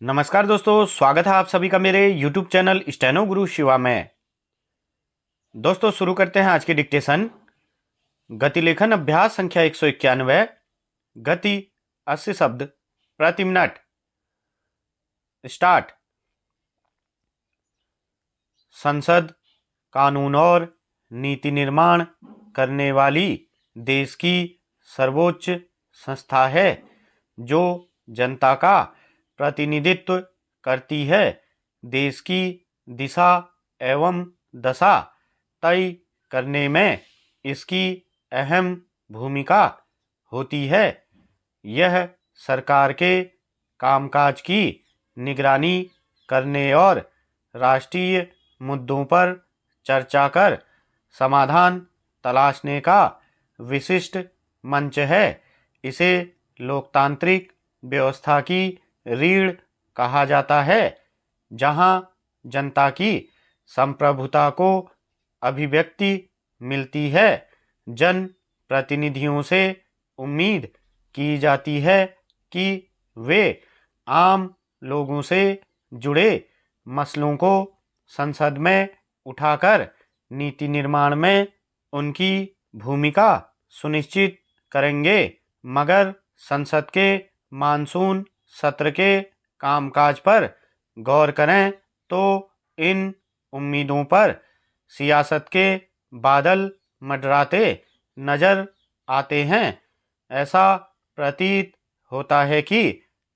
नमस्कार दोस्तों, स्वागत है आप सभी का मेरे YouTube चैनल स्टेनो गुरु शिवा में। दोस्तों शुरू करते हैं आज के डिक्टेशन। गति लेखन अभ्यास संख्या 191। गति 80 शब्द प्रति मिनट। स्टार्ट। संसद कानून और नीति निर्माण करने वाली देश की सर्वोच्च संस्था है जो जनता का प्रतिनिधित्व करती है। देश की दिशा एवं दशा तय करने में इसकी अहम भूमिका होती है। यह सरकार के कामकाज की निगरानी करने और राष्ट्रीय मुद्दों पर चर्चा कर समाधान तलाशने का विशिष्ट मंच है। इसे लोकतांत्रिक व्यवस्था की रीढ़ कहा जाता है, जहां जनता की संप्रभुता को अभिव्यक्ति मिलती है। जन प्रतिनिधियों से उम्मीद की जाती है कि वे आम लोगों से जुड़े मसलों को संसद में उठाकर नीति निर्माण में उनकी भूमिका सुनिश्चित करेंगे। मगर संसद के मानसून सत्र के कामकाज पर गौर करें तो इन उम्मीदों पर सियासत के बादल मंडराते नजर आते हैं। ऐसा प्रतीत होता है कि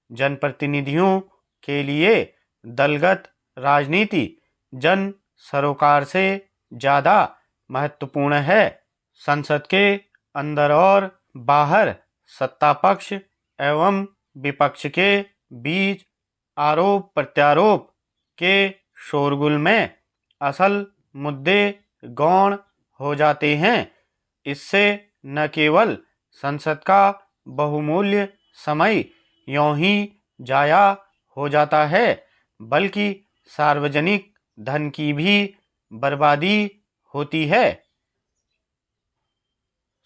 जनप्रतिनिधियों के लिए दलगत राजनीति जन सरोकार से ज़्यादा महत्वपूर्ण है। संसद के अंदर और बाहर सत्ता पक्ष एवं विपक्ष के बीच आरोप प्रत्यारोप के शोरगुल में असल मुद्दे गौण हो जाते हैं। इससे न केवल संसद का बहुमूल्य समय यों ही जाया हो जाता है, बल्कि सार्वजनिक धन की भी बर्बादी होती है।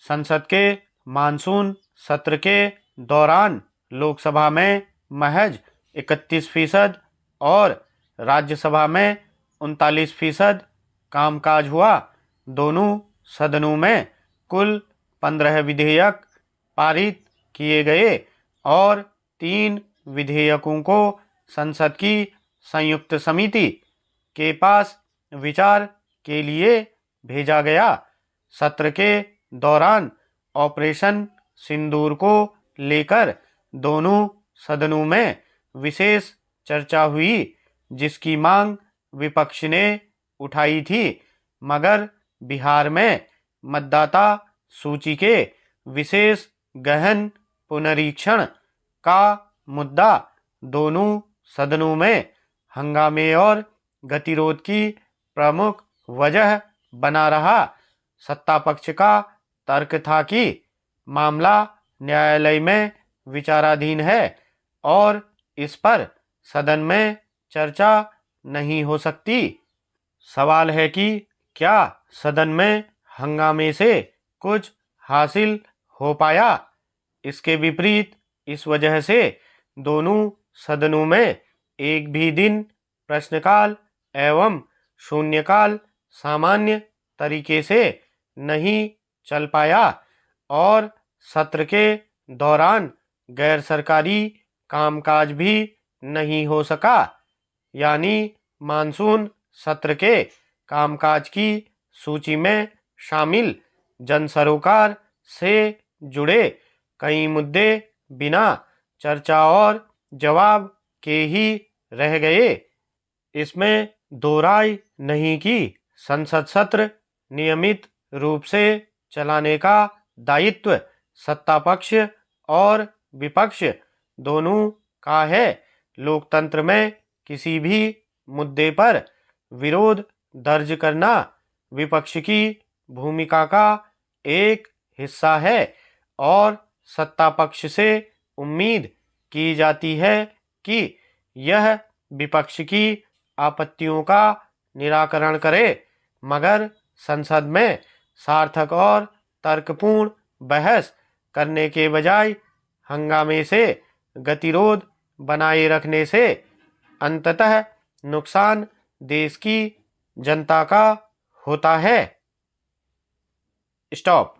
संसद के मानसून सत्र के दौरान लोकसभा में महज 31% और राज्यसभा में 39% कामकाज हुआ। दोनों सदनों में कुल 15 विधेयक पारित किए गए और 3 विधेयकों को संसद की संयुक्त समिति के पास विचार के लिए भेजा गया। सत्र के दौरान ऑपरेशन सिंदूर को लेकर दोनों सदनों में विशेष चर्चा हुई, जिसकी मांग विपक्ष ने उठाई थी। मगर बिहार में मतदाता सूची के विशेष गहन पुनरीक्षण का मुद्दा दोनों सदनों में हंगामे और गतिरोध की प्रमुख वजह बना रहा। सत्ता पक्ष का तर्क था कि मामला न्यायालय में विचाराधीन है और इस पर सदन में चर्चा नहीं हो सकती। सवाल है कि क्या सदन में हंगामे से कुछ हासिल हो पाया। इसके विपरीत इस वजह से दोनों सदनों में एक भी दिन प्रश्नकाल एवं शून्यकाल सामान्य तरीके से नहीं चल पाया और सत्र के दौरान गैर सरकारी कामकाज भी नहीं हो सका। यानी मानसून सत्र के कामकाज की सूची में शामिल जन सरोकार से जुड़े कई मुद्दे बिना चर्चा और जवाब के ही रह गए। इसमें दो राय नहीं कि संसद सत्र नियमित रूप से चलाने का दायित्व सत्ता पक्ष और विपक्ष दोनों का है। लोकतंत्र में किसी भी मुद्दे पर विरोध दर्ज करना विपक्ष की भूमिका का एक हिस्सा है और सत्ता पक्ष से उम्मीद की जाती है कि यह विपक्ष की आपत्तियों का निराकरण करे। मगर संसद में सार्थक और तर्कपूर्ण बहस करने के बजाय हंगामे से गतिरोध बनाए रखने से अंततः नुकसान देश की जनता का होता है। स्टॉप।